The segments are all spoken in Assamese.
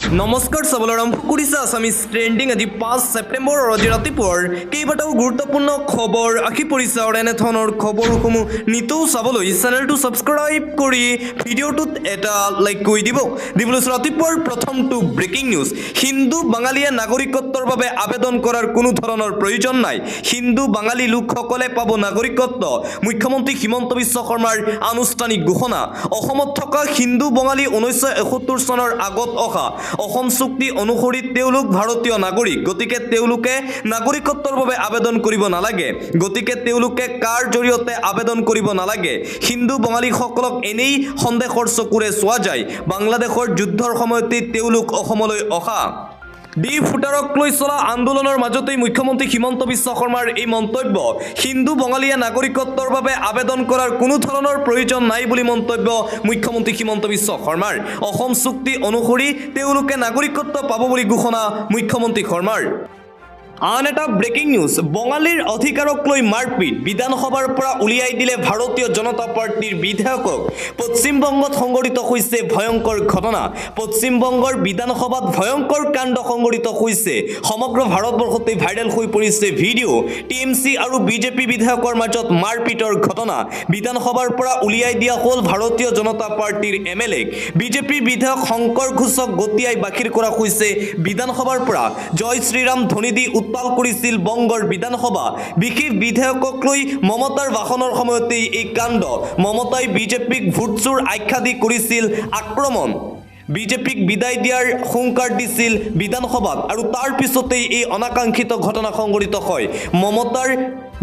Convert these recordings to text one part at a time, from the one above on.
নমস্কাৰ চাবলৈ আৰম্ভ কৰিছে আছামিজ ট্ৰেণ্ডিং আজি 5 ছেপ্টেম্বৰ আজি ৰাতিপুৱাৰ কেইবাটাও গুৰুত্বপূৰ্ণ খবৰ আহি পৰিছে আৰু এনেধৰণৰ খবৰসমূহ নিতৌ চাবলৈ চেনেলটো ছাবস্ক্ৰাইব কৰি ভিডিঅ'টোত এটা লাইক কৰি দিবলৈ ৰাতিপুৱাৰ প্ৰথমটো ব্ৰেকিং নিউজ হিন্দু বাঙালীয়ে নাগৰিকত্বৰ বাবে আবেদন কৰাৰ কোনো ধৰণৰ প্ৰয়োজন নাই হিন্দু বাঙালী লোকসকলে পাব নাগৰিকত্ব মুখ্যমন্ত্ৰী হিমন্ত বিশ্ব শৰ্মাৰ আনুষ্ঠানিক ঘোষণা অসমত থকা হিন্দু বাঙালী 1971 চনৰ আগত অহা অসম চুক্তি অনুসৰি তেওঁলোক ভাৰতীয় নাগৰিক গতিকে তেওঁলোকে নাগৰিকত্বৰ বাবে আবেদন কৰিব নালাগে গতিকে তেওঁলোকে কাৰ জৰিয়তে আবেদন কৰিব নালাগে হিন্দু বাঙালীসকলক এনেই সন্দেহৰ চকুৰে চোৱা যায় বাংলাদেশৰ যুদ্ধৰ সময়তে তেওঁলোক অসমলৈ অহা ফুটাৰক লৈ চলা আন্দোলনৰ মাজতেই মুখ্যমন্ত্ৰী হিমন্ত বিশ্ব শৰ্মাৰ এই মন্তব্য হিন্দু বাঙালীয়ে নাগৰিকত্বৰ বাবে আবেদন কৰাৰ কোনো ধৰণৰ প্ৰয়োজন নাই বুলি মন্তব্য মুখ্যমন্ত্ৰী হিমন্ত বিশ্ব শৰ্মাৰ অসম চুক্তি অনুসৰি তেওঁলোকে নাগৰিকত্ব পাব বুলি ঘোষণা মুখ্যমন্ত্ৰী শৰ্মাৰ আন এটা ব্ৰেকিং নিউজ বঙালীৰ অধিকাৰক লৈ মাৰপিট বিধানসভাৰ পৰা উলিয়াই দিলে ভাৰতীয় জনতা পাৰ্টিৰ বিধায়কক পশ্চিমবংগত সংঘটিত হৈছে ভয়ংকৰ ঘটনা পশ্চিমবংগৰ বিধানসভাত ভয়ংকৰ কাণ্ড সংঘটিত হৈছে সমগ্ৰ ভাৰতবৰ্ষতে ভাইৰেল হৈ পৰিছে ভিডিঅ' টিএমচি আৰু বিজেপি বিধায়কৰ মাজত মাৰপিটৰ ঘটনা বিধানসভাৰ পৰা উলিয়াই দিয়া হ'ল ভাৰতীয় জনতা পাৰ্টিৰ এমএলএক বিজেপি বিধায়ক শংকৰ ঘোষক গতিয়াই বাহিৰ কৰা হৈছে বিধানসভাৰ পৰা জয় শ্ৰীৰাম ধ্বনি দি উত্তাল কৰিছিল বংগৰ বিধানসভা বিশেষ বিধায়কক লৈ মমতাৰ ভাষণৰ সময়তেই এই কাণ্ড মমতাই বিজেপিক ভোটচোৰ আখ্যা দি কৰিছিল আক্ৰমণ বিজেপিক বিদায় দিয়াৰ হুংকাৰ দিছিল বিধানসভাত আৰু তাৰ পিছতেই এই অনাকাংক্ষিত ঘটনা সংঘটিত হয় মমতাৰ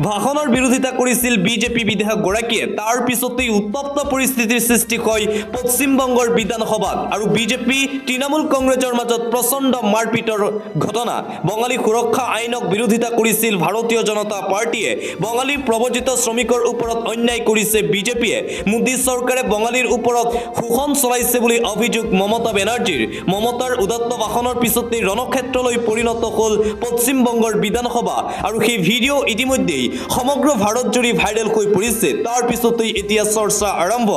ভাষণৰ বিৰোধিতা কৰিছিল বিজেপি বিধায়কগৰাকীয়ে তাৰ পিছতেই উত্তপ্ত পৰিস্থিতিৰ সৃষ্টি হয় পশ্চিমবংগৰ বিধানসভাত আৰু বিজেপি তৃণমূল কংগ্ৰেছৰ মাজত প্ৰচণ্ড মাৰপিটৰ ঘটনা বঙালী সুৰক্ষা আইনক বিৰোধিতা কৰিছিল ভাৰতীয় জনতা পাৰ্টিয়ে বঙালী প্ৰব্ৰজিত শ্ৰমিকৰ ওপৰত অন্যায় কৰিছে বিজেপিয়ে মোদী চৰকাৰে বঙালীৰ ওপৰত শোষণ চলাইছে বুলি অভিযোগ মমতা বেনাৰ্জীৰ মমতাৰ উদাত্ত ভাষণৰ পিছতেই ৰণক্ষেত্ৰলৈ পৰিণত হ'ল পশ্চিমবংগৰ বিধানসভা আৰু সেই ভিডিঅ' ইতিমধ্যেই সমগ্ৰ ভাৰতজুৰি ভাইৰেল হৈ পৰিছে তাৰ পিছতেই এতিয়া চৰ্চা আৰম্ভ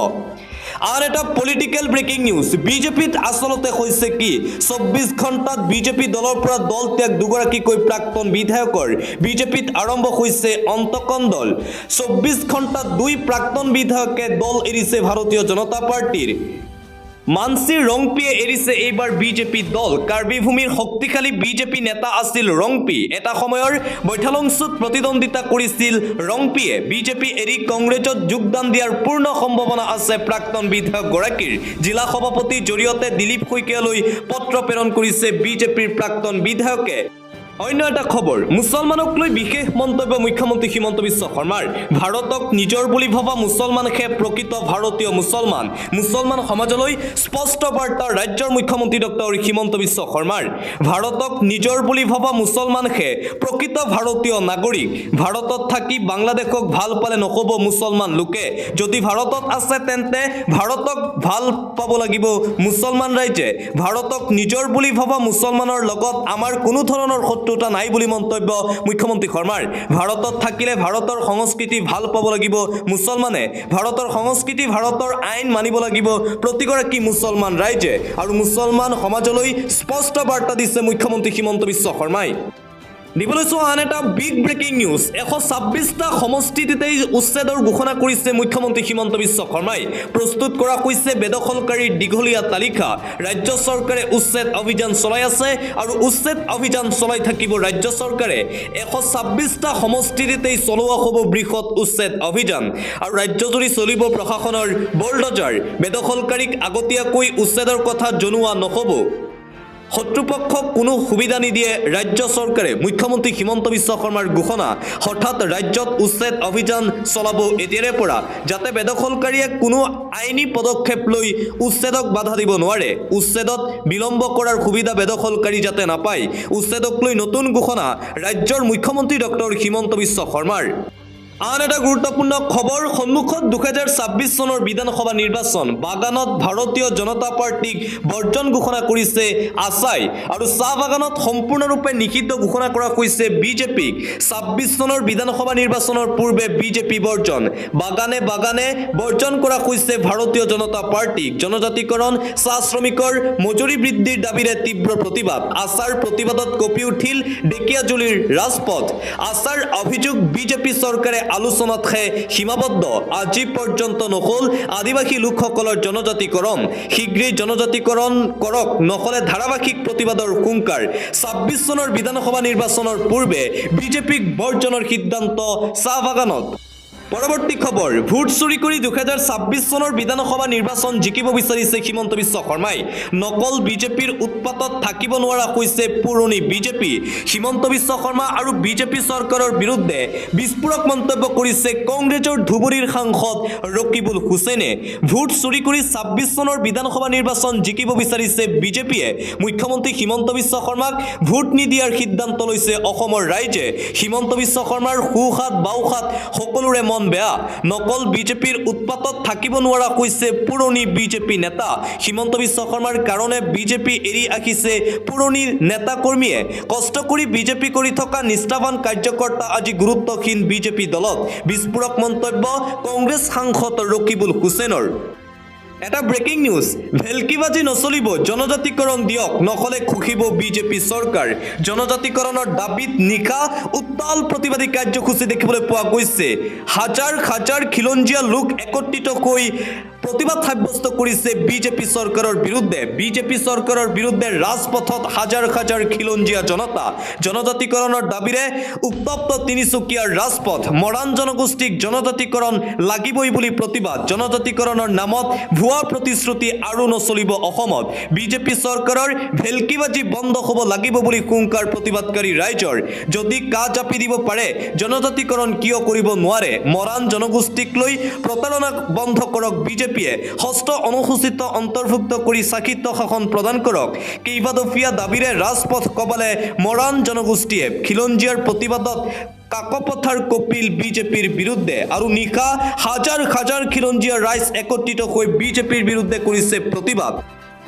আন এটা পলিটিক্যাল ব্ৰেকিং নিউজ বিজেপিত আসলতে হৈছে কি 24 ঘণ্টাত বিজেপি দলৰ পৰা দল ত্যাগ দুগৰাকীকৈ প্ৰাক্তন বিধায়কৰ বিজেপিত আৰম্ভ হৈছে অন্তকন্দল 24 ঘণ্টাত দুই প্ৰাক্তন বিধায়কে দল এৰিছে ভাৰতীয় জনতা পাৰ্টিৰ মানসী ৰংপিয়ে এৰিছে এইবাৰ বিজেপি দল কাৰ্বি ভূমিৰ শক্তিশালী বিজেপি নেতা আছিল ৰংপি এটা সময়ৰ বৈঠালংছুত প্ৰতিদ্বন্দ্বিতা কৰিছিল ৰংপিয়ে বিজেপি এৰি কংগ্ৰেছত যোগদান দিয়াৰ পূৰ্ণ সম্ভাৱনা আছে প্ৰাক্তন বিধায়কগৰাকীৰ জিলা সভাপতিৰ জৰিয়তে দিলীপ শইকীয়ালৈ পত্ৰ প্ৰেৰণ কৰিছে বিজেপিৰ প্ৰাক্তন বিধায়কে অন্য এটা খবৰ মুছলমানক লৈ বিশেষ মন্তব্য মুখ্যমন্ত্ৰী হিমন্ত বিশ্ব শৰ্মাৰ ভাৰতক নিজৰ বুলি ভবা মুছলমানহে প্ৰকৃত ভাৰতীয় মুছলমান সমাজলৈ স্পষ্ট বাৰ্তা ৰাজ্যৰ মুখ্যমন্ত্ৰী ডক্টৰ হিমন্ত বিশ্ব শৰ্মাৰ ভাৰতক নিজৰ বুলি ভবা মুছলমানহে প্ৰকৃত ভাৰতীয় নাগৰিক ভাৰতত থাকি বাংলাদেশক ভাল পালে নহ'ব মুছলমান লোকে যদি ভাৰতত আছে তেন্তে ভাৰতক ভাল পাব লাগিব মুছলমান ৰাইজে ভাৰতক নিজৰ বুলি ভবা মুছলমানৰ লগত আমাৰ কোনো ধৰণৰ শত্ৰুতা নাই বুলি মন্তব্য মুখ্যমন্ত্ৰী শৰ্মাৰ ভাৰতত থাকিলে ভাৰতৰ সংস্কৃতি ভাল পাব লাগিব মুছলমানে ভাৰতৰ সংস্কৃতি ভাৰতৰ আইন মানিব লাগিব প্ৰতিগৰাকী মুছলমান ৰাইজে আৰু মুছলমান সমাজলৈ স্পষ্ট বাৰ্তা দিছে মুখ্যমন্ত্ৰী হিমন্ত বিশ্ব শৰ্মাই দিবলৈ চোৱা আন এটা বিগ ব্ৰেকিং নিউজ 126টা সমষ্টিতেই উচ্ছেদৰ ঘোষণা কৰিছে মুখ্যমন্ত্ৰী হিমন্ত বিশ্ব শৰ্মাই প্ৰস্তুত কৰা হৈছে বেদখলকাৰীৰ দীঘলীয়া তালিকা ৰাজ্য চৰকাৰে উচ্ছেদ অভিযান চলাই আছে আৰু উচ্ছেদ অভিযান চলাই থাকিব ৰাজ্য চৰকাৰে 126টা সমষ্টিতেই চলোৱা হ'ব বৃহৎ উচ্ছেদ অভিযান আৰু ৰাজ্যজুৰি চলিব প্ৰশাসনৰ বলডজাৰ বেদখলকাৰীক আগতীয়াকৈ উচ্ছেদৰ কথা জনোৱা নহ'ব শত্ৰুপক্ষক কোনো সুবিধা নিদিয়ে ৰাজ্য চৰকাৰে মুখ্যমন্ত্ৰী হিমন্ত বিশ্ব শৰ্মাৰ ঘোষণা হঠাৎ ৰাজ্যত উচ্ছেদ অভিযান চলাব এতিয়াৰে পৰা যাতে বেদখলকাৰীয়ে কোনো আইনী পদক্ষেপ লৈ উচ্ছেদক বাধা দিব নোৱাৰে উচ্ছেদত বিলম্ব কৰাৰ সুবিধা বেদখলকাৰী যাতে নাপায় উচ্ছেদক লৈ নতুন ঘোষণা ৰাজ্যৰ মুখ্যমন্ত্ৰী ডক্টৰ হিমন্ত বিশ্ব শৰ্মাৰ আন এটা গুৰুত্বপূৰ্ণ খবৰ সন্মুখত 2026 চনৰ বিধানসভা নিৰ্বাচন বাগানত ভাৰতীয় জনতা পাৰ্টিক বৰ্জন ঘোষণা কৰিছে আছাই আৰু চাহ বাগানত সম্পূৰ্ণৰূপে নিষিদ্ধ ঘোষণা কৰা হৈছে বিজেপিক 26 চনৰ বিধানসভা নিৰ্বাচনৰ পূৰ্বে বিজেপি বৰ্জন বাগানে বাগানে বৰ্জন কৰা হৈছে ভাৰতীয় জনতা পাৰ্টিক জনজাতিকৰণ চাহ শ্ৰমিকৰ মজুৰি বৃদ্ধিৰ দাবীৰে তীব্ৰ প্ৰতিবাদ আছাৰ প্ৰতিবাদত কঁপি উঠিল ঢেকিয়াজুলিৰ ৰাজপথ আছাৰ অভিযোগ বিজেপি চৰকাৰে আলোচনাতহে সীমাবদ্ধ আজি পৰ্যন্ত নহল আদিবাসী লোকসকলৰ জনজাতিকৰণ শীঘ্ৰেই জনজাতিকৰণ কৰক নহলে ধাৰাবাহিক প্ৰতিবাদৰ হুংকাৰ 26 চনৰ বিধানসভা নিৰ্বাচনৰ পূৰ্বে বিজেপিক বৰ্জনৰ সিদ্ধান্ত চাহ বাগানত পৰৱৰ্তী খবৰ ভোট চুৰি কৰি 2026 চনৰ বিধানসভা নিৰ্বাচন জিকিব বিচাৰিছে হিমন্ত বিশ্ব শৰ্মাই নকল বিজেপিৰ উৎপাতত থাকিব নোৱাৰা হৈছে পুৰণি বিজেপি হিমন্ত বিশ্ব শৰ্মা আৰু বিজেপি চৰকাৰৰ বিৰুদ্ধে বিস্ফোৰক মন্তব্য কৰিছে কংগ্ৰেছৰ ধুবুৰীৰ সাংসদ ৰকিবুল হুছেইনে ভোট চুৰি কৰি 26 চনৰ বিধানসভা নিৰ্বাচন জিকিব বিচাৰিছে বিজেপিয়ে মুখ্যমন্ত্ৰী হিমন্ত বিশ্ব শৰ্মাক ভোট নিদিয়াৰ সিদ্ধান্ত লৈছে অসমৰ ৰাইজে হিমন্ত বিশ্ব শৰ্মাৰ সুহাত বাওহাত সকলোৰে মন বেয়া নকল বিজেপিৰ উৎপাতত থাকিব নোৱাৰা হৈছে পুৰণি বিজেপি নেতা হিমন্ত বিশ্ব শৰ্মাৰ কাৰণে বিজেপি এৰি আহিছে পুৰণি নেতা কৰ্মীয়ে কষ্ট কৰি বিজেপি কৰি থকা নিষ্ঠাবান কাৰ্যকৰ্তা আজি গুৰুত্বহীন বিজেপি দলত বিস্ফোৰক মন্তব্য কংগ্ৰেছ সাংসদ ৰকিবুল হুছেইনৰ এটা ব্ৰেকিং নিউজ ভেলকিবাজি নচলিব জনজাতিকৰণ দিয়ক নহলে খুখিব বিজেপি চৰকাৰ জনজাতিকৰণৰ দাবীত নিশা উত্তাল প্ৰতিবাদী কাৰ্যসূচী দেখিবলৈ পোৱা গৈছে হাজাৰ হাজাৰ খিলঞ্জীয়া লোক একত্ৰিত হৈ প্ৰতিবাদ সাব্যস্ত কৰিছে বিজেপি চৰকাৰৰ বিৰুদ্ধে বিজেপি চৰকাৰৰ বিৰুদ্ধে ৰাজপথত হাজাৰ হাজাৰ খিলঞ্জীয়া জনতা জনজাতিকৰণৰ দাবীৰে উত্তপ্ত তিনিচুকীয়াৰ ৰাজপথ মৰাণ জনগোষ্ঠীক জনজাতিকৰণ লাগিবই বুলি প্ৰতিবাদ জনজাতিকৰণৰ নামত ভুৱা প্ৰতিশ্ৰুতি আৰু নচলিব অসমত বিজেপি চৰকাৰৰ ভেলকিবাজি বন্ধ হ'ব লাগিব বুলি হুংকাৰ প্ৰতিবাদকাৰী ৰাইজৰ যদি কা জাপি দিব পাৰে জনজাতিকৰণ কিয় কৰিব নোৱাৰে মৰাণ জনগোষ্ঠীক লৈ প্ৰতাৰণা বন্ধ কৰক বিজেপিয়ে ষষ্ঠ অনুসূচিত অন্তৰ্ভুক্ত কৰি শাসিত শাসন প্ৰদান কৰক কেইবাদফীয়া দাবীৰে ৰাজপথ কবালে মৰাণ জনগোষ্ঠীয়ে খিলঞ্জীয়াৰ প্ৰতিবাদত কাকপথাৰ কপিল বিজেপিৰ বিৰুদ্ধে আৰু নিশা হাজাৰ হাজাৰ খিলঞ্জীয়া ৰাইজ একত্ৰিত হৈ বিজেপিৰ বিৰুদ্ধে কৰিছে প্ৰতিবাদ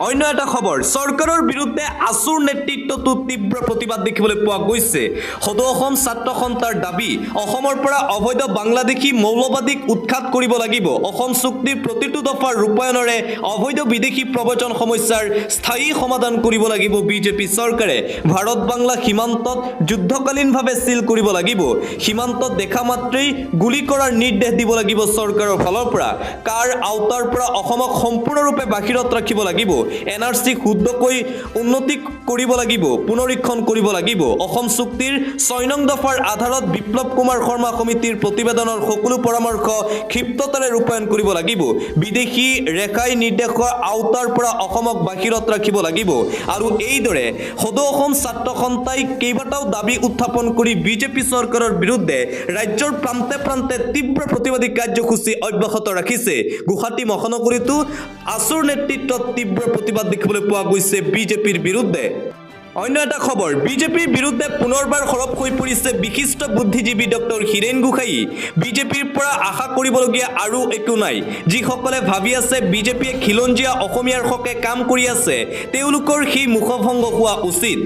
অন্য এটা খবৰ চৰকাৰৰ বিৰুদ্ধে আসুৰ নেতৃত্বটো তীব্ৰ প্ৰতিবাদ দেখিবলৈ পোৱা গৈছে সদৌ অসম ছাত্ৰ সন্থাৰ দাবী অসমৰ পৰা অবৈধ বাংলাদেশী মৌলবাদীক উৎখাত কৰিব লাগিব অসম চুক্তিৰ প্ৰতিটো দফাৰ ৰূপায়ণৰে অবৈধ বিদেশী প্ৰব্ৰজন সমস্যাৰ স্থায়ী সমাধান কৰিব লাগিব বিজেপি চৰকাৰে ভাৰত বাংলা সীমান্তত যুদ্ধকালীনভাৱে সিল কৰিব লাগিব সীমান্তত দেখা মাত্ৰেই গুলি কৰাৰ নিৰ্দেশ দিব লাগিব চৰকাৰৰ ফালৰ পৰা কাৰ আওতাৰ পৰা অসমক সম্পূৰ্ণৰূপে বাহিৰত ৰাখিব লাগিব এনআৰসি শুদ্ধকৈ উন্নতি কৰিব লাগিব পুনৰীক্ষণ কৰিব লাগিব অসম চুক্তিৰ 6 নং দফাৰ আধাৰত বিপ্লৱ কুমাৰ শৰ্মা সমিতিৰ প্ৰতিবেদনৰ সকলো পৰামৰ্শ ক্ষিপ্ৰতাৰে ৰূপায়ণ কৰিব লাগিব বিদেশী ৰেখাই নিৰ্দেশৰ আওতাৰ পৰা অসমক বাহিৰত ৰাখিব লাগিব আৰু এইদৰে সদৌ অসম ছাত্ৰ সন্থাই কেইবাটাও দাবী উত্থাপন কৰি বিজেপি চৰকাৰৰ বিৰুদ্ধে ৰাজ্যৰ প্ৰান্তে প্ৰান্তে তীব্ৰ প্ৰতিবাদী কাৰ্যসূচী অব্যাহত ৰাখিছে গুৱাহাটী মহানগৰীতো আসুৰ নেতৃত্বত তীব্ৰ প্ৰতিবাদ দেখিবলৈ পোৱা গৈছে বিজেপিৰ বিৰুদ্ধে অন্য এটা খবৰ বিজেপিৰ বিৰুদ্ধে পুনৰবাৰ সৰব হৈ পৰিছে বিশিষ্ট বুদ্ধিজীৱী ডক্টৰ হীৰেন গোহাঁই বিজেপিৰ পৰা আশা কৰিবলগীয়া আৰু একো নাই যিসকলে ভাবি আছে বিজেপিয়ে খিলঞ্জীয়া অসমীয়াৰ হকে কাম কৰি আছে তেওঁলোকৰ সেই মুখভংগ হোৱা উচিত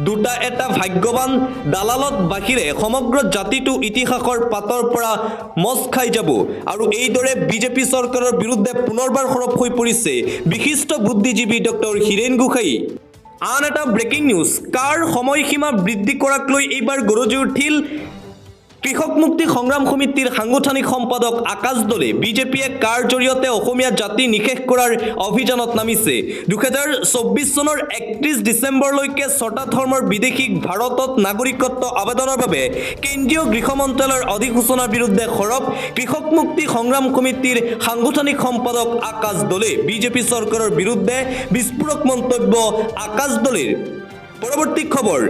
দুটা এটা ভাগ্যৱান দালালত বাহিৰে সমগ্ৰ জাতিটো ইতিহাসৰ পাতৰ পৰা মচ খাই যাব আৰু এইদৰে বিজেপি চৰকাৰৰ বিৰুদ্ধে পুনৰবাৰ সৰব হৈ পৰিছে বিশিষ্ট বুদ্ধিজীৱী ডক্টৰ হীৰেন গোহাঁই আন এটা ব্ৰেকিং নিউজ কাৰ সময়সীমা বৃদ্ধি কৰাক লৈ এইবাৰ গৰজি উঠিল কৃষক মুক্তি সংগ্ৰাম সমিতিৰ সাংগঠনিক সম্পাদক আকাশ দলে বিজেপিয়ে কাৰ জৰিয়তে অসমীয়া জাতি নিশেষ কৰাৰ অভিযানত নামিছে 2024 চনৰ 31 ডিচেম্বৰলৈকে 6টা ধৰ্মৰ বিদেশীক ভাৰতত নাগৰিকত্ব আবেদনৰ বাবে কেন্দ্ৰীয় গৃহ মন্ত্ৰালয়ৰ অধিসূচনাৰ বিৰুদ্ধে সৰব কৃষক মুক্তি সংগ্ৰাম সমিতিৰ সাংগঠনিক সম্পাদক আকাশ দলে বিজেপি চৰকাৰৰ বিৰুদ্ধে বিস্ফোৰক মন্তব্য আকাশ দলেৰ পৰৱৰ্তী খবৰ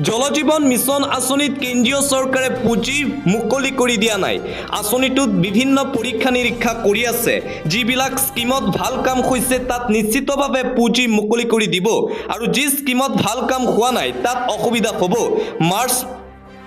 জলজীৱন মিছন আঁচনিত কেন্দ্ৰীয় চৰকাৰে পুঁজি মুকলি কৰি দিয়া নাই আঁচনিটোত বিভিন্ন পৰীক্ষা নিৰীক্ষা কৰি আছে যিবিলাক স্কিমত ভাল কাম হৈছে তাত নিশ্চিতভাৱে পুঁজি মুকলি কৰি দিব আৰু যি স্কিমত ভাল কাম হোৱা নাই তাত অসুবিধা হ'ব মাৰ্চ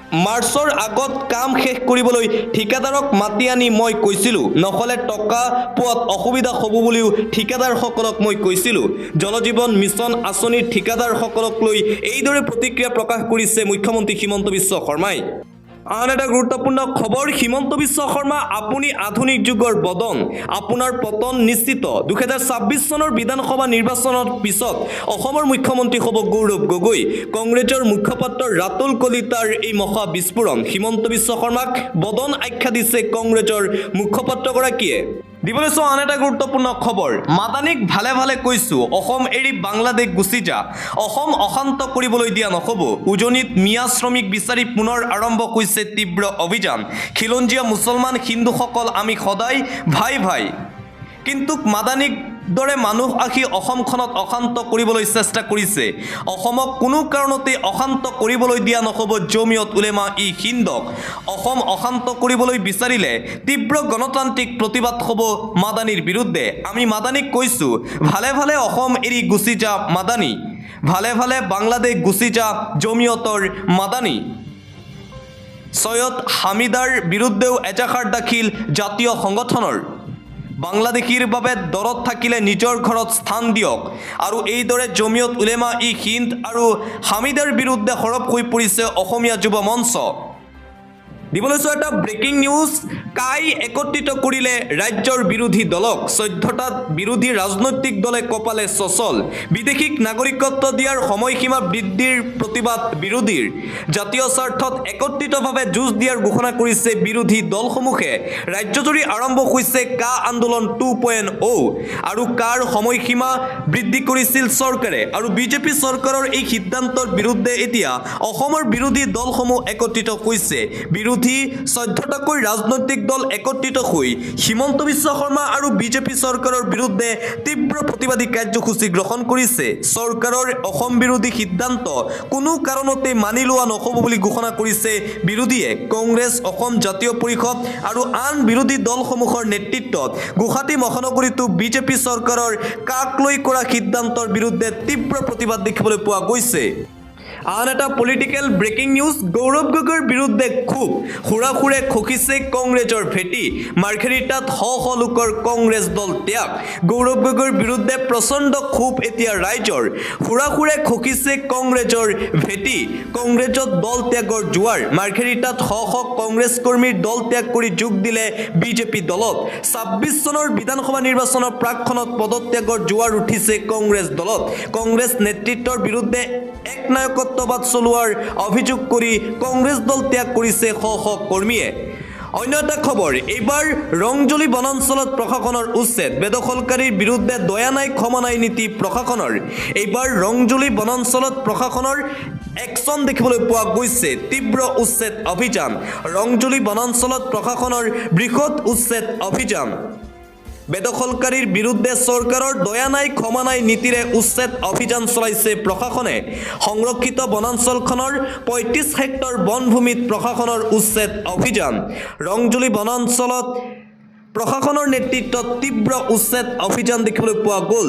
মাৰ্চৰ আগত কাম শেষ কৰিবলৈ ঠিকাদাৰক মাতি আনি মই কৈছিলোঁ, নহ'লে টকা পোৱাত অসুবিধা হ'ব বুলিও ঠিকাদাৰসকলক মই কৈছিলোঁ। জল জীৱন মিছন আঁচনিৰ ঠিকাদাৰসকলক লৈ এইদৰে প্ৰতিক্ৰিয়া প্ৰকাশ কৰিছে মুখ্যমন্ত্ৰী হিমন্ত বিশ্ব শৰ্মাই। আন এটা গুৰুত্বপূৰ্ণ খবৰ, হিমন্ত বিশ্ব শৰ্মা আপুনি আধুনিক যুগৰ বদন, আপোনাৰ পতন নিশ্চিত। 2026 চনৰ বিধানসভা নিৰ্বাচনৰ পিছত অসমৰ মুখ্যমন্ত্ৰী হ'ব গৌৰৱ গগৈ। কংগ্ৰেছৰ মুখপাত্ৰ ৰাতুল কলিতাৰ এই মহা বিস্ফোৰণ, হিমন্ত বিশ্ব শৰ্মাক বদন আখ্যা দিছে কংগ্ৰেছৰ মুখপাত্ৰগৰাকীয়ে। দিবলৈ চোৱা আন এটা গুৰুত্বপূৰ্ণ খবৰ, মাদানীক ভালে ভালে কৈছোঁ, অসম এৰি বাংলাদেশ গুচি যা, অসম অশান্ত কৰিবলৈ দিয়া নহ'ব। উজনিত মিয়া শ্ৰমিক বিচাৰি পুনৰ আৰম্ভ হৈছে তীব্ৰ অভিযান। খিলঞ্জীয়া মুছলমান হিন্দুসকল আমি সদায় ভাই ভাই। কিন্তু মাদানীক দৰে মানুহ আহি অসমখনত অশান্ত কৰিবলৈ চেষ্টা কৰিছে। অসমক কোনো কাৰণতে অশান্ত কৰিবলৈ দিয়া নহ'ব জমিয়ত উলেমা ই হিন্দক। অসম অশান্ত কৰিবলৈ বিচাৰিলে তীব্ৰ গণতান্ত্ৰিক প্ৰতিবাদ হ'ব মাদানীৰ বিৰুদ্ধে। আমি মাদানীক কৈছোঁ, ভালে ভালে অসম এৰি গুচি যা মাদানী, ভালে ভালে বাংলাদেশ গুচি যা জমিয়তৰ মাদানী। সৈয়দ হামিদাৰ বিৰুদ্ধেও এজাহাৰ দাখিল জাতীয় সংগঠনৰ। বাংলাদেশীৰ বাবে দৰত থাকিলে নিজৰ ঘৰত স্থান দিয়ক। আৰু এইদৰে জমিয়ত উলেমা ই হিন্দ আৰু হামিদাৰ বিৰুদ্ধে সৰব হৈ পৰিছে অসমীয়া যুৱ মঞ্চ। দিবলৈ চোৱা এটা ব্ৰেকিং নিউজ, কাই একত্ৰিত কৰিলে ৰাজ্যৰ বিৰোধী দলক। 14টা বিৰোধী ৰাজনৈতিক দলে কপালে চচল। বিদেশীক নাগৰিকত্ব দিয়াৰ সময়সীমা বৃদ্ধিৰ প্ৰতিবাদ বিৰোধীৰ। জাতীয় স্বাৰ্থত একত্ৰিতভাৱে যুঁজ দিয়াৰ ঘোষণা কৰিছে বিৰোধী দলসমূহে। ৰাজ্যজুৰি আৰম্ভ হৈছে কা আন্দোলন 2.0 আৰু কাৰ সময়সীমা বৃদ্ধি কৰিছিল চৰকাৰে। আৰু বিজেপি চৰকাৰৰ এই সিদ্ধান্তৰ বিৰুদ্ধে এতিয়া অসমৰ বিৰোধী দলসমূহ একত্ৰিত হৈছে। বিৰোধী 14টাকৈ ৰাজনৈতিক দল একত্ৰিত হৈ হিমন্ত বিশ্ব শৰ্মা আৰু বিজেপি চৰকাৰৰ বিৰুদ্ধে তীব্ৰ প্ৰতিবাদী কাৰ্যসূচী গ্ৰহণ কৰিছে। চৰকাৰৰ অসম বিৰোধী সিদ্ধান্ত কোনো কাৰণতে মানি লোৱা নহ'ব বুলি ঘোষণা কৰিছে বিৰোধীয়ে। কংগ্ৰেছ, অসম জাতীয় পৰিষদ আৰু আন বিৰোধী দলসমূহৰ নেতৃত্বত গুৱাহাটী মহানগৰীতো বিজেপি চৰকাৰৰ কাক লৈ কৰা সিদ্ধান্তৰ বিৰুদ্ধে তীব্ৰ প্ৰতিবাদ দেখিবলৈ পোৱা গৈছে। আন এটা পলিটিকেল ব্ৰেকিং নিউজ, গৌৰৱ গগৈৰ বিৰুদ্ধে ক্ষোভ, সুৰাসুৰে খকিছে কংগ্ৰেছৰ ভেটি। মাৰ্ঘেৰিটাত শ শ লোকৰ কংগ্ৰেছ দল ত্যাগ। গৌৰৱ গগৈৰ বিৰুদ্ধে প্ৰচণ্ড ক্ষোভ এতিয়া ৰাইজৰ। সুৰাসুৰে খকিছে কংগ্ৰেছৰ ভেটি। কংগ্ৰেছত দল ত্যাগৰ জোৱাৰ। মাৰ্ঘেৰিটাত শ শ কংগ্ৰেছ কৰ্মীৰ দল ত্যাগ কৰি যোগ দিলে বিজেপি দলত। 26 চনৰ বিধানসভা নিৰ্বাচনৰ প্ৰাকখনত পদত্যাগৰ জোৱাৰ উঠিছে কংগ্ৰেছ দলত। কংগ্ৰেছ নেতৃত্বৰ বিৰুদ্ধে একনায়কত্ববাদ চলোৱাৰ অভিযোগ কৰি কংগ্ৰেছ দল ত্যাগ কৰিছে শ শ কৰ্মীয়ে। অন্য এটা খবৰ, এইবাৰ ৰংজলি বনাঞ্চলত প্ৰশাসনৰ উচ্ছেদ। বেদখলকাৰীৰ বিৰুদ্ধে দয়া নাই ক্ষমা নাই নীতি প্ৰশাসনৰ। এইবাৰ ৰংজলি বনাঞ্চলত প্ৰশাসনৰ একশ্যন দেখিবলৈ পোৱা গৈছে। তীব্ৰ উচ্ছেদ অভিযান। ৰংজলি বনাঞ্চলত প্ৰশাসনৰ বৃহৎ উচ্ছেদ অভিযান। বেদখলকাৰীৰ বিৰুদ্ধে চৰকাৰৰ দয়া নাই ক্ষমা নাই নীতিৰে উচ্ছেদ অভিযান চলাইছে প্ৰশাসনে। সংৰক্ষিত বনাঞ্চলখনৰ 35 হেক্টৰ বনভূমিত প্ৰশাসনৰ উচ্ছেদ অভিযান। ৰংজলি বনাঞ্চলত প্ৰশাসনৰ নেতৃত্বত তীব্ৰ উচ্ছেদ অভিযান দেখিবলৈ পোৱা গ'ল।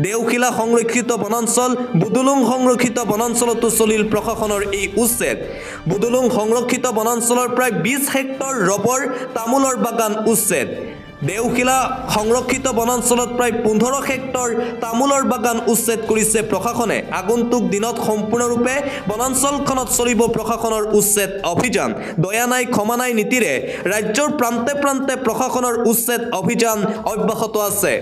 দেওখিলা সংৰক্ষিত বনাঞ্চল, বুদুলুং সংৰক্ষিত বনাঞ্চলতো চলিল প্ৰশাসনৰ এই উচ্ছেদ। বুদুলুং সংৰক্ষিত বনাঞ্চলৰ প্ৰায় 20 হেক্টৰ ৰবৰ তামোলৰ বাগান উচ্ছেদ। দেওখিলা সংৰক্ষিত বনাঞ্চলত প্ৰায় 15 হেক্টৰ তামোলৰ বাগান উচ্ছেদ কৰিছে প্ৰশাসনে। আগন্তুক দিনত সম্পূৰ্ণৰূপে বনাঞ্চলখনত চলিব প্ৰশাসনৰ উচ্ছেদ অভিযান। দয়া নাই ক্ষমা নাই নীতিৰে ৰাজ্যৰ প্ৰান্তে প্ৰান্তে প্ৰশাসনৰ উচ্ছেদ অভিযান অব্যাহত আছে।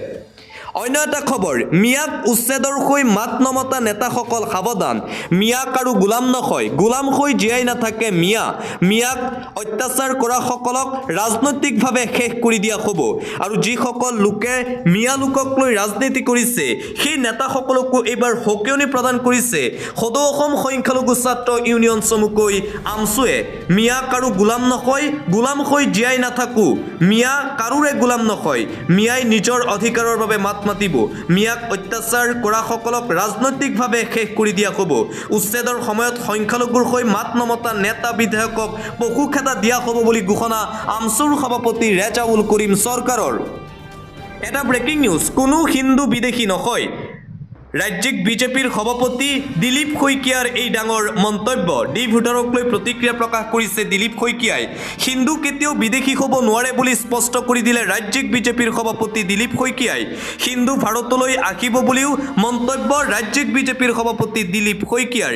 অন্য এটা খবৰ, মিয়াক উচ্ছেদৰ হৈ মাত নমতা নেতাসকল সাৱধান। মিয়াক আৰু গোলাম নকয়, গোলাম হৈ জীয়াই নাথাকে মিয়া। মিয়াক অত্যাচাৰ কৰাসকলক ৰাজনৈতিকভাৱে শেষ কৰি দিয়া হ'ব। আৰু যিসকল লোকে মিয়া লোকক লৈ ৰাজনীতি কৰিছে সেই নেতাসকলকো এইবাৰ সকিয়নি প্ৰদান কৰিছে সদৌ অসম সংখ্যালঘু ছাত্ৰ ইউনিয়ন চমুকৈ আমছুৱে। মিয়াক আৰু গোলাম নকয়, গোলাম হৈ জীয়াই নাথাকোঁ। মিয়া কাৰোৰে গোলাম নকয়। মিয়াই নিজৰ অধিকাৰৰ বাবে মাত মাতিব। মিয়াক অত্যাচাৰ কৰাসকলক ৰাজনৈতিকভাৱে শেষ কৰি দিয়া হ'ব। উচ্ছেদৰ সময়ত সংখ্যালঘুৰ হৈ মাত নমতা নেতা বিধায়কক পশু খেদা দিয়া হ'ব বুলি ঘোষণা আমছুৰ সভাপতি ৰেজাউল কৰিম চৰকাৰৰ। এটা ব্ৰেকিং নিউজ, কোনো হিন্দু বিদেশী নহয়। ৰাজ্যিক বিজেপিৰ সভাপতি দিলীপ শইকীয়াৰ এই ডাঙৰ মন্তব্য ডি ভোটাৰক লৈ প্ৰতিক্ৰিয়া প্ৰকাশ কৰিছে দিলীপ শইকীয়াই হিন্দু কেতিয়াও বিদেশী হ'ব নোৱাৰে বুলি স্পষ্ট কৰি দিলে ৰাজ্যিক বিজেপিৰ সভাপতি দিলীপ শইকীয়াই হিন্দু ভাৰতলৈ আহিব বুলিও মন্তব্য ৰাজ্যিক বিজেপিৰ সভাপতি দিলীপ শইকীয়াৰ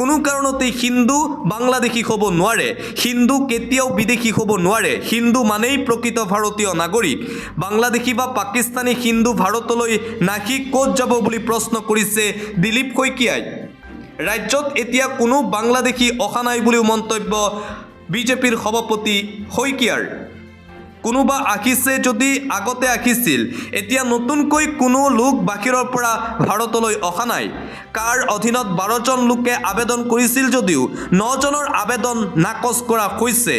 কোনো কাৰণতে হিন্দু বাংলাদেশী হ'ব নোৱাৰে হিন্দু কেতিয়াও বিদেশী হ'ব নোৱাৰে হিন্দু মানেই প্ৰকৃত ভাৰতীয় নাগৰিক বাংলাদেশী বা পাকিস্তানী হিন্দু ভাৰতলৈ নাহি ক'ত যাব বুলি প্ৰশ্ন কৰিছে দিলীপ শইকীয়াই ৰাজ্যত এতিয়া কোনো বাংলাদেশী অহা নাই বুলিও মন্তব্য বিজেপিৰ সভাপতি শইকীয়াৰ কোনোবা আহিছে যদি আগতে আহিছিল এতিয়া নতুনকৈ কোনো লোক বাহিৰৰ পৰা ভাৰতলৈ অহা নাই কাৰ অধীনত 12 জন লোকে আবেদন কৰিছিল যদিও 9 জনৰ আবেদন নাকচ কৰা হৈছে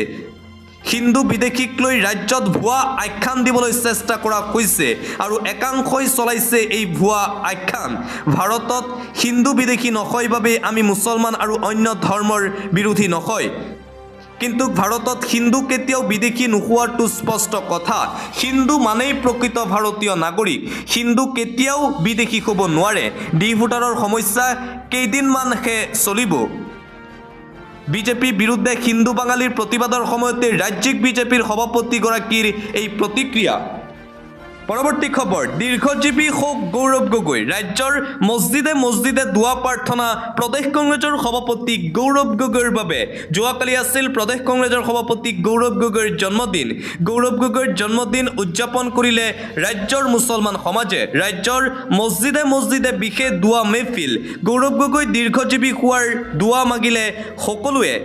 হিন্দু বিদেশীক লৈ ৰাজ্যত ভুৱা আখ্যান দিবলৈ চেষ্টা কৰা হৈছে আৰু একাংশই চলাইছে এই ভুৱা আখ্যান ভাৰতত হিন্দু বিদেশী নহয় বাবে আমি মুছলমান আৰু অন্য ধৰ্মৰ বিৰোধী নহয় কিন্তু ভাৰতত হিন্দু কেতিয়াও বিদেশী নোহোৱাটো স্পষ্ট কথা হিন্দু মানেই প্ৰকৃত ভাৰতীয় নাগৰিক হিন্দু কেতিয়াও বিদেশী হ'ব নোৱাৰে ডি ভোটাৰৰ সমস্যা কেইদিনমানহে চলিব বিজেপি বিৰুদ্ধে হিন্দু বাঙালীৰ প্ৰতিবাদৰ সময়তে ৰাজ্যিক বিজেপিৰ সভাপতিগৰাকীৰ এই প্ৰতিক্ৰিয়া পৰৱৰ্তী খবৰ দীৰ্ঘজীৱী শোক গৌৰৱ গগৈ ৰাজ্যৰ মছজিদে দোৱা প্ৰাৰ্থনা প্ৰদেশ কংগ্ৰেছৰ সভাপতি গৌৰৱ গগৈৰ বাবে যোৱাকালি আছিল প্ৰদেশ কংগ্ৰেছৰ সভাপতি গৌৰৱ গগৈৰ জন্মদিন গৌৰৱ গগৈৰ জন্মদিন উদযাপন কৰিলে ৰাজ্যৰ মুছলমান সমাজে ৰাজ্যৰ মছজিদে বিশেষ দোৱা মেহফিল গৌৰৱ গগৈ দীৰ্ঘজীৱী হোৱাৰ দোৱা মাগিলে সকলোৱে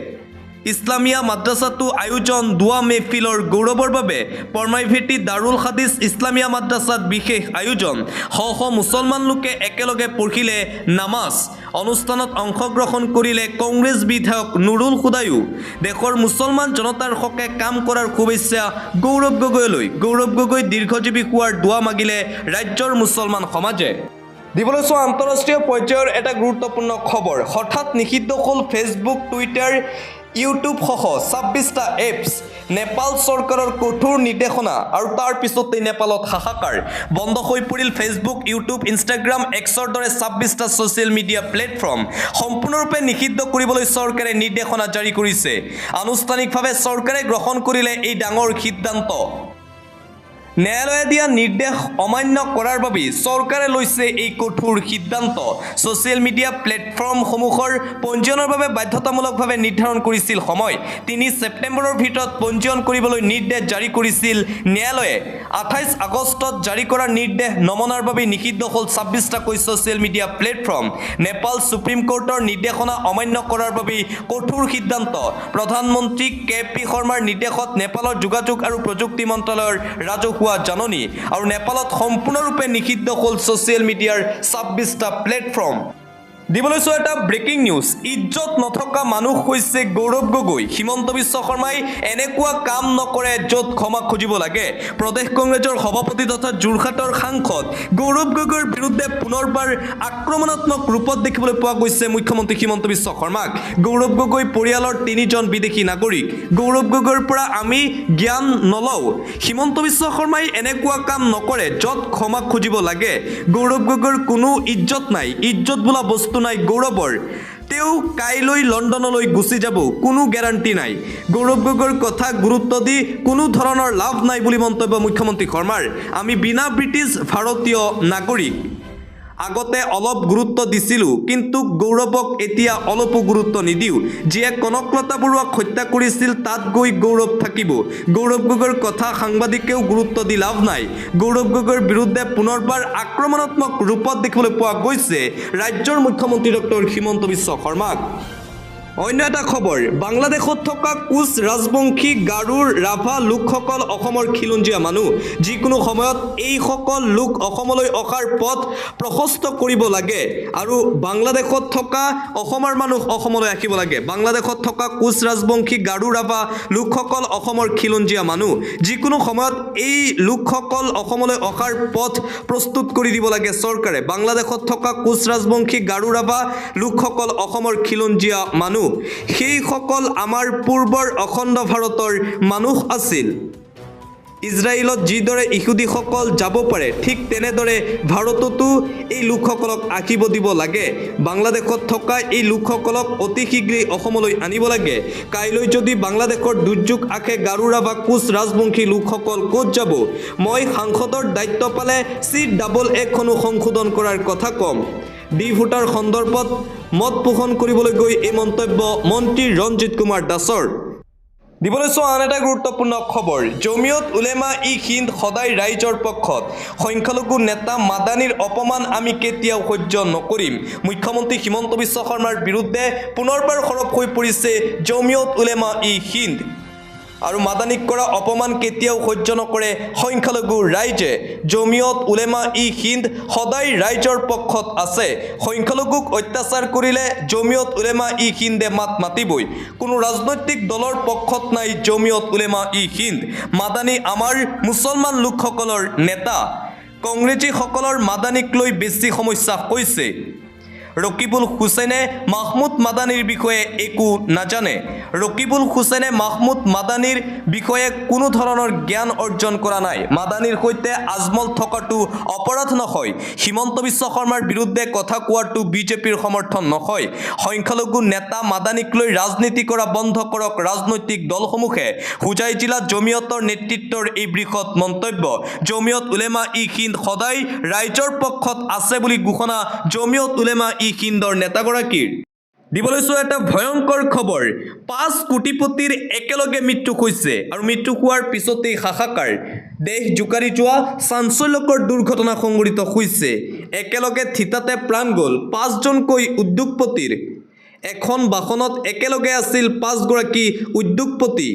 ইছলামিয়া মাদ্ৰাছাটো আয়োজন দোৱা মেহফিলৰ গৌৰৱৰ বাবে পৰমাইভেটি দাৰুল হাদিছ ইছলামিয়া মাদ্ৰাছাত বিশেষ আয়োজন শ মুছলমান লোকে একেলগে পঢ়িলে নামাজ অনুষ্ঠানত অংশগ্ৰহণ কৰিলে কংগ্ৰেছ বিধায়ক নুৰুল খুদায়ো দেশৰ মুছলমান জনতাৰ হকে কাম কৰাৰ শুভেচ্ছা গৌৰৱ গগৈলৈ গৌৰৱ গগৈ দীৰ্ঘজীৱী হোৱাৰ দোৱা মাগিলে ৰাজ্যৰ মুছলমান সমাজে দিবলৈ চোৱা আন্তঃৰাষ্ট্ৰীয় পৰ্যায়ৰ এটা গুৰুত্বপূৰ্ণ খবৰ হঠাৎ নিষিদ্ধ হ'ল ফেচবুক টুইটাৰ ইউটিউব সহ 26টা এপছ নেপাল চৰকাৰৰ কঠোৰ নিৰ্দেশনা আৰু তাৰ পিছতে নেপালত হাহাকাৰ বন্ধ হৈ পৰিল ফেচবুক ইউটিউব ইনষ্টাগ্ৰাম এক্সৰ দৰে 26টা ছ'চিয়েল মিডিয়া প্লেটফৰ্ম সম্পূৰ্ণৰূপে নিষিদ্ধ কৰিবলৈ চৰকাৰে নিৰ্দেশনা জাৰি কৰিছে আনুষ্ঠানিকভাৱে চৰকাৰে গ্ৰহণ কৰিলে এই ডাঙৰ সিদ্ধান্ত ন্যায়ালয়ে দিয়া নিৰ্দেশ অমান্য কৰাৰ বাবে চৰকাৰে লৈছে এই কঠোৰ সিদ্ধান্ত ছ'চিয়েল মিডিয়া প্লেটফৰ্মসমূহৰ পঞ্জীয়নৰ বাবে বাধ্যতামূলকভাৱে নিৰ্ধাৰণ কৰিছিল সময় 3 ছেপ্টেম্বৰৰ ভিতৰত পঞ্জীয়ন কৰিবলৈ নিৰ্দেশ জাৰি কৰিছিল ন্যায়ালয়ে 28 আগষ্টত জাৰি কৰা নিৰ্দেশ নমনাৰ বাবে নিষিদ্ধ হ'ল 26টাকৈ social media platform Nepal supreme কোৰ্টৰ নিৰ্দেশনা অমান্য কৰাৰ বাবে কঠোৰ সিদ্ধান্ত প্ৰধানমন্ত্ৰী কে.পি. শৰ্মাৰ নিৰ্দেশত নেপালৰ যোগাযোগ আৰু প্ৰযুক্তি মন্ত্ৰালয়ৰ ৰাজহুৱা জাননী আৰু নেপালত সম্পূৰ্ণৰূপে নিষিদ্ধ হ'ল ছ'চিয়েল মিডিয়াৰ 26টা প্লেটফৰ্ম দিবলৈ চোৱা এটা ব্ৰেকিং নিউজ ইজ্জত নথকা মানুহ হৈছে গৌৰৱ গগৈ হিমন্ত বিশ্ব শৰ্মাই এনেকুৱা কাম নকৰে য'ত ক্ষমা খুজিব লাগে প্ৰদেশ কংগ্ৰেছৰ সভাপতি তথা যোৰহাটৰ সাংসদ গৌৰৱ গগৈৰ বিৰুদ্ধে পুনৰবাৰ আক্ৰমণাত্মক ৰূপত দেখিবলৈ পোৱা গৈছে মুখ্যমন্ত্ৰী হিমন্ত বিশ্ব শৰ্মাক গৌৰৱ গগৈ পৰিয়ালৰ 3জন বিদেশী নাগৰিক গৌৰৱ গগৈৰ পৰা আমি জ্ঞান নলওঁ হিমন্ত বিশ্ব শৰ্মাই এনেকুৱা কাম নকৰে য'ত ক্ষমা খুজিব লাগে গৌৰৱ গগৈৰ কোনো ইজ্জত নাই ইজ্জত বোলা বস্তু নাই গৌৰৱৰ তেওঁ কাইলৈ লণ্ডনলৈ গুচি যাব কোনো গ্যাৰান্টি নাই গৌৰৱ গগৈৰ কথা গুৰুত্ব দি কোনো ধৰণৰ লাভ নাই বুলি মন্তব্য মুখ্যমন্ত্ৰী শৰ্মাৰ আমি বিনা ব্ৰিটিছ ভাৰতীয় নাগৰিক আগতে অলপ গুৰুত্ব দিছিলোঁ কিন্তু গৌৰৱক এতিয়া অলপো গুৰুত্ব নিদিওঁ যিয়ে কনকলতা বৰুৱাক হত্যা কৰিছিল তাত গৈ গৌৰৱ থাকিব গৌৰৱ গগৈৰ কথা সাংবাদিকেও গুৰুত্ব দি লাভ নাই গৌৰৱ গগৈৰ বিৰুদ্ধে পুনৰবাৰ আক্ৰমণাত্মক ৰূপত দেখিবলৈ পোৱা গৈছে ৰাজ্যৰ মুখ্যমন্ত্ৰী ডক্টৰ হিমন্ত বিশ্ব শৰ্মাক অন্য এটা খবৰ বাংলাদেশত থকা কোচ ৰাজবংশী গাৰুৰ ৰাভা লোকসকল অসমৰ খিলঞ্জীয়া মানুহ যিকোনো সময়ত এইসকল লোক অসমলৈ অহাৰ পথ প্ৰশস্ত কৰিব লাগে আৰু বাংলাদেশত থকা অসমৰ মানুহ অসমলৈ আহিব লাগে বাংলাদেশত থকা কোচ ৰাজবংশী গাৰু ৰাভা লোকসকল অসমৰ খিলঞ্জীয়া মানুহ যিকোনো সময়ত এই লোকসকল অসমলৈ অহাৰ পথ প্ৰস্তুত কৰি দিব লাগে চৰকাৰে বাংলাদেশত থকা কোচ ৰাজবংশী গাৰু ৰাভা লোকসকল অসমৰ খিলঞ্জীয়া মানুহ সেইসকল আমাৰ পূৰ্বৰ অখণ্ড ভাৰতৰ মানুহ আছিল ইজৰাইলত যিদৰে ইহুদীসকল যাব পাৰে ঠিক তেনেদৰে ভাৰততো এই লোকসকলক আহিব দিব লাগে। বাংলাদেশত থকা এই লোকসকলক অতি শীঘ্ৰেই অসমলৈ আনিব লাগে। কাইলৈ যদি বাংলাদেশৰ দুৰ্যোগ আহে গাৰুৰা বা কোচ ৰাজবংশী লোকসকল ক'ত যাব? মই সাংসদৰ দায়িত্ব পালে CAA সংশোধন কৰাৰ কথা ক'ম। ভোটাৰ সন্দৰ্ভত মত পোষণ কৰিবলৈ গৈ এই মন্তব্য মন্ত্ৰী ৰঞ্জিত কুমাৰ দাসৰ। দিবলৈ চোৱা আন এটা গুৰুত্বপূৰ্ণ খবৰ, জমিয়ত উলেমা ই হিন্দ সদায় ৰাইজৰ পক্ষত। সংখ্যালঘু নেতা মাদানীৰ অপমান আমি কেতিয়াও সহ্য নকৰিম। মুখ্যমন্ত্ৰী হিমন্ত বিশ্ব শৰ্মাৰ বিৰুদ্ধে পুনৰবাৰ সৰব হৈ পৰিছে জমিয়ত উলেমা ই হিন্দ। আৰু মাদানীক কৰা অপমান কেতিয়াও সহ্য নকৰে সংখ্যালঘু ৰাইজে। জমিয়ত উলেমা ই হিন্দ সদায় ৰাইজৰ পক্ষত আছে। সংখ্যালঘুক অত্যাচাৰ কৰিলে জমিয়ত উলেমা ই হিন্দে মাত মাতিবই। কোনো ৰাজনৈতিক দলৰ পক্ষত নাই জমিয়ত উলেমা ই হিন্দ। মাদানী আমাৰ মুছলমান লোকসকলৰ নেতা। কংগ্ৰেছীসকলৰ মাদানীক লৈ বেছি সমস্যা হৈছে। ৰকিবুল হুছেইনে মাহমুদ মাদানীৰ বিষয়ে একো নাজানে। ৰকিবুল হুছেইনে মাহমুদ মাদানীৰ বিষয়ে কোনো ধৰণৰ জ্ঞান অৰ্জন কৰা নাই। মাদানীৰ সৈতে আজমল থকাটো অপৰাধ নহয়। হিমন্ত বিশ্ব শৰ্মাৰ বিৰুদ্ধে কথা কোৱাটো বিজেপিৰ সমৰ্থন নহয়। সংখ্যালঘু নেতা মাদানীক লৈ ৰাজনীতি কৰা বন্ধ কৰক ৰাজনৈতিক দলসমূহে। হোজাই জিলা জমিয়তৰ নেতৃত্বৰ এই বৃহৎ মন্তব্য। জমিয়ত উলেমা ই হিন্দ সদায় ৰাইজৰ পক্ষত আছে বুলি ঘোষণা জমিয়ত উলেমা ই হিন্দৰ নেতাগৰাকীৰ। দিবলৈ চোৱা এটা ভয়ংকৰ খবৰ, 5 কোটিপতিৰ একেলগে মৃত্যু হৈছে আৰু মৃত্যু হোৱাৰ পিছতেই হাহাকাৰ। দেশ জোকাৰি যোৱা চাঞ্চল্যকৰ দুৰ্ঘটনা সংঘটিত হৈছে। একেলগে থিতাতে প্ৰাণ গ'ল 5জনকৈ উদ্যোগপতিৰ। এখন বাহনত একেলগে আছিল 5গৰাকী উদ্যোগপতি।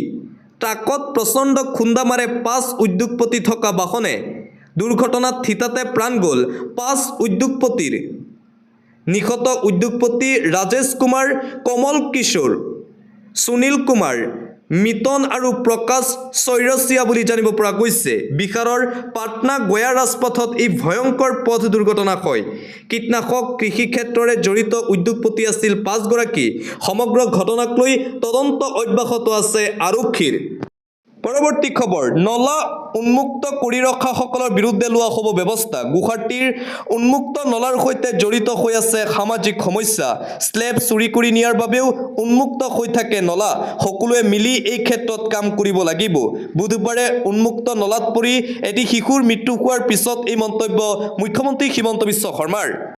ট্ৰাকত প্ৰচণ্ড খুন্দা মাৰে 5 উদ্যোগপতি থকা বাহনে। দুৰ্ঘটনাত থিতাতে প্ৰাণ গ'ল 5 উদ্যোগপতিৰ। নিহত উদ্যোগপতি ৰাজেশ কুমাৰ, কমল কিশোৰ, সুনীল কুমাৰ, মিতন আৰু প্ৰকাশ চৈৰচিয়া বুলি জানিব পৰা গৈছে। বিহাৰৰ পাটনা গয়া ৰাজপথত এই ভয়ংকৰ পথ দুৰ্ঘটনা হয়। কীটনাশক কৃষি ক্ষেত্ৰৰে জড়িত উদ্যোগপতি আছিল 5গৰাকী। সমগ্ৰ ঘটনাক লৈ তদন্ত অব্যাহত আছে আৰক্ষীৰ। পৰৱৰ্তী খবৰ, নলা উন্মুক্ত কৰি ৰখাসকলৰ বিৰুদ্ধে লোৱা হ'ব ব্যৱস্থা। গুৱাহাটীৰ উন্মুক্ত নলাৰ সৈতে জড়িত হৈ আছে সামাজিক সমস্যা। স্লেব চুৰি কৰি নিয়াৰ বাবেও উন্মুক্ত হৈ থাকে নলা। সকলোৱে মিলি এই ক্ষেত্ৰত কাম কৰিব লাগিব। বুধবাৰে উন্মুক্ত নলাত পৰি এটি শিশুৰ মৃত্যু হোৱাৰ পিছত এই মন্তব্য মুখ্যমন্ত্ৰী হিমন্ত বিশ্ব শৰ্মাৰ।